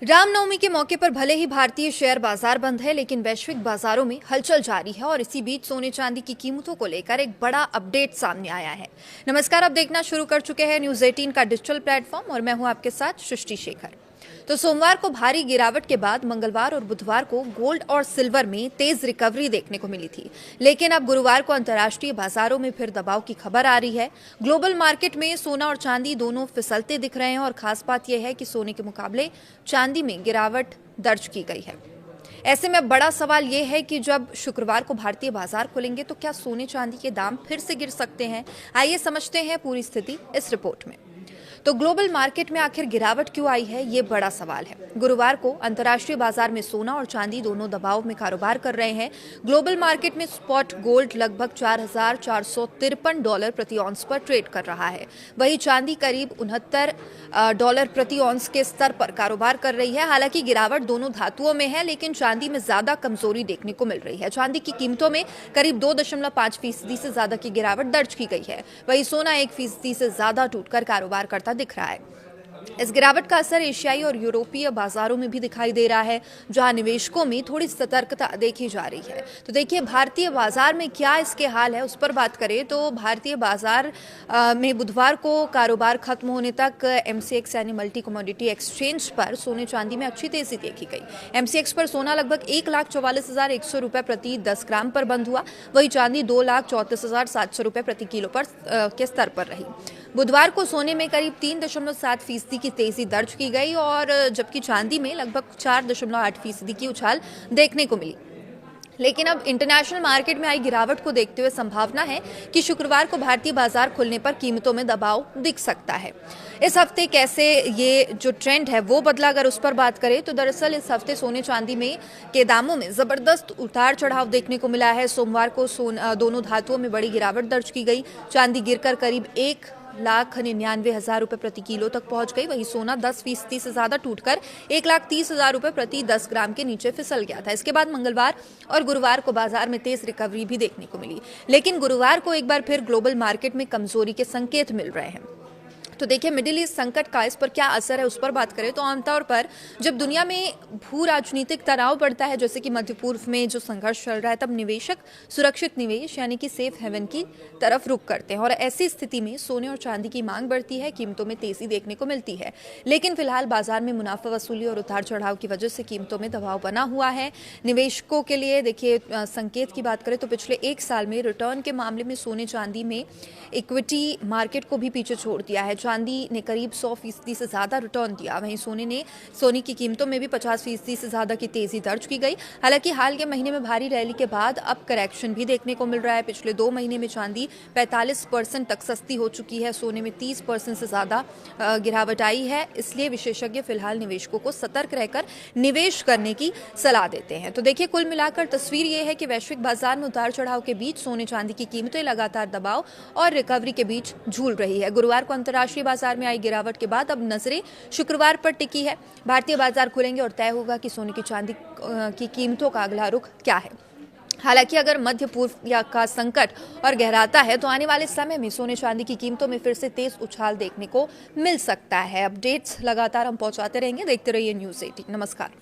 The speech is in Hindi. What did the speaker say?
रामनवमी के मौके पर भले ही भारतीय शेयर बाजार बंद है, लेकिन वैश्विक बाजारों में हलचल जारी है और इसी बीच सोने चांदी की कीमतों को लेकर एक बड़ा अपडेट सामने आया है। नमस्कार, आप देखना शुरू कर चुके हैं न्यूज 18 का डिजिटल प्लेटफॉर्म और मैं हूं आपके साथ सृष्टि शेखर। तो सोमवार को भारी गिरावट के बाद मंगलवार और बुधवार को गोल्ड और सिल्वर में तेज रिकवरी देखने को मिली थी, लेकिन अब गुरुवार को अंतर्राष्ट्रीय बाजारों में फिर दबाव की खबर आ रही है। ग्लोबल मार्केट में सोना और चांदी दोनों फिसलते दिख रहे हैं और खास बात यह है कि सोने के मुकाबले चांदी में गिरावट दर्ज की गई है। ऐसे में बड़ा सवाल यह है कि जब शुक्रवार को भारतीय बाजार खुलेंगे तो क्या सोने चांदी के दाम फिर से गिर सकते हैं। आइए समझते हैं पूरी स्थिति इस रिपोर्ट में। तो ग्लोबल मार्केट में आखिर गिरावट क्यों आई है, ये बड़ा सवाल है। गुरुवार को अंतर्राष्ट्रीय बाजार में सोना और चांदी दोनों दबाव में कारोबार कर रहे हैं। ग्लोबल मार्केट में स्पॉट गोल्ड लगभग $4,453 प्रति औंस पर ट्रेड कर रहा है, वहीं चांदी करीब $69 प्रति औंस के स्तर पर कारोबार कर रही है। हालांकि गिरावट दोनों धातुओं में है, लेकिन चांदी में ज्यादा कमजोरी देखने को मिल रही है। चांदी की कीमतों में करीब 2.5% से ज्यादा की गिरावट दर्ज की गई है, वहीं सोना 1% से ज्यादा टूटकर कारोबार करता दिख रहा है। इस गिरावट का असर एशियाई और यूरोपीय बाजारों में भी दिखाई दे रहा है, जहां निवेशकों में थोड़ी सतर्कता देखी जा रही है। तो देखिए भारतीय बाजार में क्या इसके हाल है, उस पर बात करें तो भारतीय बाजार में बुधवार को कारोबार खत्म होने तक MCX यानी मल्टी कमोडिटी एक्सचेंज पर सोने चांदी में अच्छी तेजी देखी गई। MCX पर सोना लगभग 1,44,100 रुपए प्रति 10 ग्राम पर बंद हुआ, वही चांदी 2,34,700 रुपए प्रति किलो पर के स्तर पर रही। बुधवार को सोने में करीब 3.7% की तेजी दर्ज की गई और जबकि चांदी में लगभग 4.8% की उछाल देखने को मिली। लेकिन अब इंटरनेशनल मार्केट में आई गिरावट को देखते हुए संभावना है कि शुक्रवार को भारतीय बाजार खुलने पर कीमतों में दबाव दिख सकता है। इस हफ्ते कैसे ये जो ट्रेंड है वो बदला, अगर उस पर बात करें तो दरअसल इस हफ्ते सोने चांदी में के दामों में जबरदस्त उतार चढ़ाव देखने को मिला है। सोमवार को दोनों धातुओं में बड़ी गिरावट दर्ज की गई। चांदी गिरकर करीब 1,99,000 रुपए प्रति किलो तक पहुंच गई, वहीं सोना 10% से ज्यादा टूटकर 1,30,000 रुपए प्रति 10 ग्राम के नीचे फिसल गया था। इसके बाद मंगलवार और गुरुवार को बाजार में तेज रिकवरी भी देखने को मिली, लेकिन गुरुवार को एक बार फिर ग्लोबल मार्केट में कमजोरी के संकेत मिल रहे हैं। तो देखिए मिडिल ईस्ट संकट का इस पर क्या असर है, उस पर बात करें तो आमतौर पर जब दुनिया में भू राजनीतिक तनाव बढ़ता है, जैसे कि मध्य पूर्व में जो संघर्ष चल रहा है, तब निवेशक सुरक्षित निवेश यानी कि सेफ हेवन की तरफ रुख करते हैं और ऐसी स्थिति में सोने और चांदी की मांग बढ़ती है, कीमतों में तेजी देखने को मिलती है। लेकिन फिलहाल बाजार में मुनाफा वसूली और उतार चढ़ाव की वजह से कीमतों में दबाव बना हुआ है। निवेशकों के लिए देखिए संकेत की बात करें तो पिछले एक साल में रिटर्न के मामले में सोने चांदी में इक्विटी मार्केट को भी पीछे छोड़ दिया है। चांदी ने करीब 100% से ज्यादा रिटर्न दिया, वहीं सोने की कीमतों में भी 50% से ज्यादा की तेजी दर्ज की गई। हालांकि हाल के महीने में भारी रैली के बाद अब करेक्शन भी देखने को मिल रहा है। पिछले 2 महीने में चांदी 45% तक सस्ती हो चुकी है, सोने में 30% से ज्यादा गिरावट आई है। इसलिए विशेषज्ञ फिलहाल निवेशकों को सतर्क रहकर निवेश करने की सलाह देते हैं। तो देखिए कुल मिलाकर तस्वीर यह है कि वैश्विक बाजार में उतार चढ़ाव के बीच सोने चांदी की कीमतें लगातार दबाव और रिकवरी के बीच झूल रही है। गुरुवार को अंतर्राष्ट्रीय बाजार में आई गिरावट के बाद अब नजरें शुक्रवार पर टिकी है। भारतीय बाजार खुलेंगे और तय होगा कि सोने की चांदी की कीमतों का अगला रुख क्या है। हालांकि अगर मध्य पूर्व का संकट और गहराता है तो आने वाले समय में सोने चांदी की कीमतों में फिर से तेज उछाल देखने को मिल सकता है। अपडेट्स लगातार हम पहुंचाते रहेंगे, देखते रहिए न्यूज 18। नमस्कार।